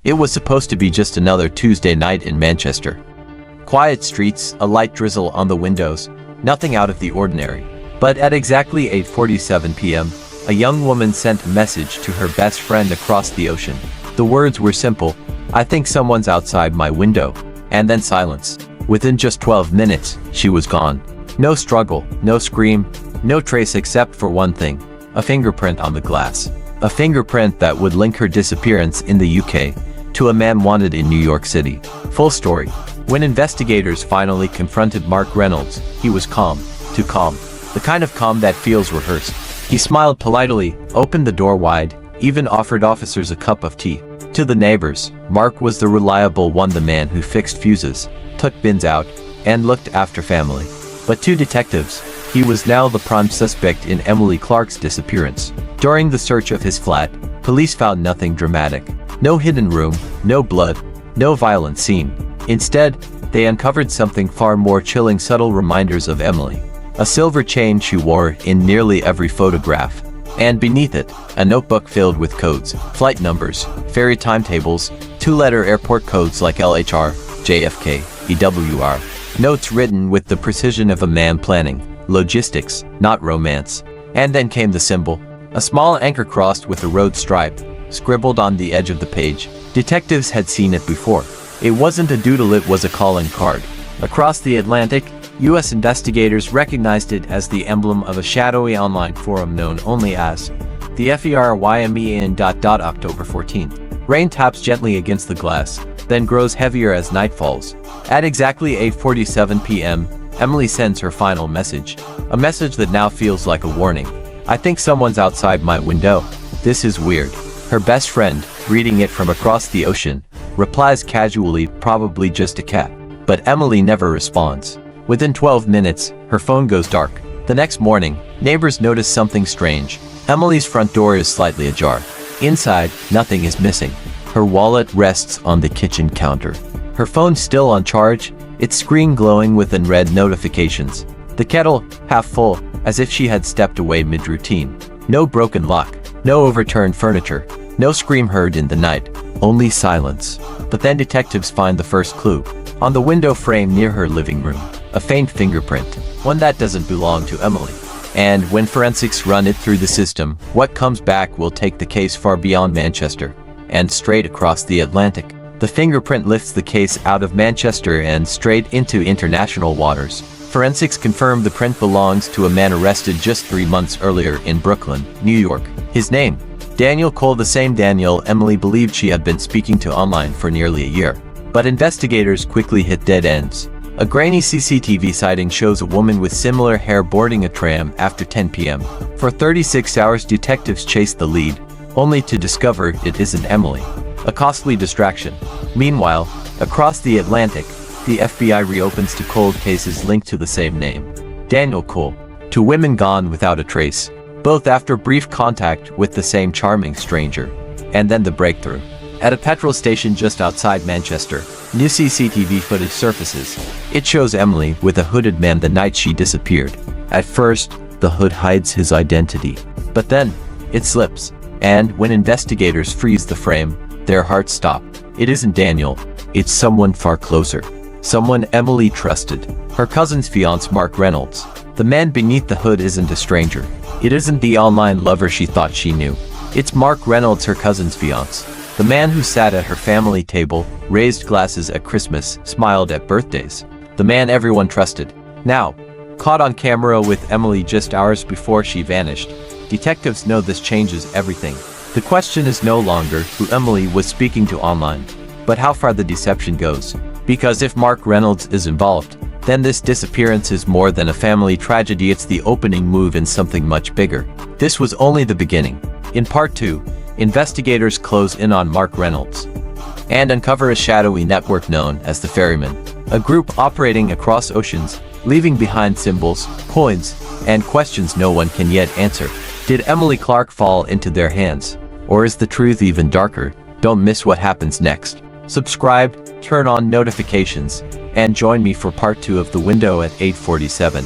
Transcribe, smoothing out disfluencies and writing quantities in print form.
It was supposed to be just another Tuesday night in Manchester. Quiet streets, a light drizzle on the windows, nothing out of the ordinary. But at exactly 8:47 p.m., a young woman sent a message to her best friend across the ocean. The words were simple: "I think someone's outside my window." And then silence. Within just 12 minutes, she was gone. No struggle, no scream, no trace except for one thing: a fingerprint on the glass. A fingerprint that would link her disappearance in the UK to a man wanted in New York City. Full story. When investigators finally confronted Mark Reynolds, he was calm. Too calm. The kind of calm that feels rehearsed. He smiled politely, opened the door wide, even offered officers a cup of tea. To the neighbors, Mark was the reliable one, the man who fixed fuses, took bins out, and looked after family. But to detectives, he was now the prime suspect in Emily Clarke's disappearance. During the search of his flat, police found nothing dramatic. No hidden room, no blood, no violent scene. Instead, they uncovered something far more chilling: subtle reminders of Emily. A silver chain she wore in nearly every photograph. And beneath it, a notebook filled with codes, flight numbers, ferry timetables, two-letter airport codes like LHR, JFK, EWR. Notes written with the precision of a man planning logistics, not romance. And then came the symbol. A small anchor crossed with a road stripe, scribbled on the edge of the page. Detectives had seen it before. It wasn't a doodle, it was a calling card. Across the Atlantic, U.S. investigators recognized it as the emblem of a shadowy online forum known only as the FERYMEN. October 14th. Rain taps gently against the glass, then grows heavier as night falls. At exactly 8:47 p.m., Emily sends her final message. A message that now feels like a warning. "I think someone's outside my window. This is weird." Her best friend, reading it from across the ocean, replies casually, "Probably just a cat." But Emily never responds. Within 12 minutes, her phone goes dark. The next morning, neighbors notice something strange. Emily's front door is slightly ajar. Inside, nothing is missing. Her wallet rests on the kitchen counter. Her phone still on charge, its screen glowing with unread notifications. The kettle, half full, as if she had stepped away mid-routine. No broken lock, no overturned furniture, no scream heard in the night, only silence. But then detectives find the first clue. On the window frame near her living room, a faint fingerprint, one that doesn't belong to Emily. And when forensics run it through the system, what comes back will take the case far beyond Manchester and straight across the Atlantic. The fingerprint lifts the case out of Manchester and straight into international waters. Forensics confirm the print belongs to a man arrested just 3 months earlier in Brooklyn, New York. His name? Daniel Cole, the same Daniel Emily believed she had been speaking to online for nearly a year. But investigators quickly hit dead ends. A grainy CCTV sighting shows a woman with similar hair boarding a tram after 10 p.m. For 36 hours, detectives chase the lead, only to discover it isn't Emily. A costly distraction. Meanwhile, across the Atlantic, the FBI reopens two cold cases linked to the same name, Daniel Cole. Two women gone without a trace, both after brief contact with the same charming stranger. And then the breakthrough. At a petrol station just outside Manchester, new CCTV footage surfaces. It shows Emily with a hooded man the night she disappeared. At first, the hood hides his identity. But then, it slips. And when investigators freeze the frame, their hearts stop. It isn't Daniel. It's someone far closer. Someone Emily trusted. Her cousin's fiancé, Mark Reynolds. The man beneath the hood isn't a stranger. It isn't the online lover she thought she knew. It's Mark Reynolds, her cousin's fiancé. The man who sat at her family table, raised glasses at Christmas, smiled at birthdays. The man everyone trusted. Now, caught on camera with Emily just hours before she vanished. Detectives know this changes everything. The question is no longer who Emily was speaking to online, but how far the deception goes. Because if Mark Reynolds is involved, then this disappearance is more than a family tragedy, it's the opening move in something much bigger. This was only the beginning. In part 2, investigators close in on Mark Reynolds and uncover a shadowy network known as the Ferrymen, a group operating across oceans, leaving behind symbols, coins, and questions no one can yet answer. Did Emily Clarke fall into their hands? Or is the truth even darker? Don't miss what happens next. Subscribe, turn on notifications, and join me for part 2 of The Window at 8:47.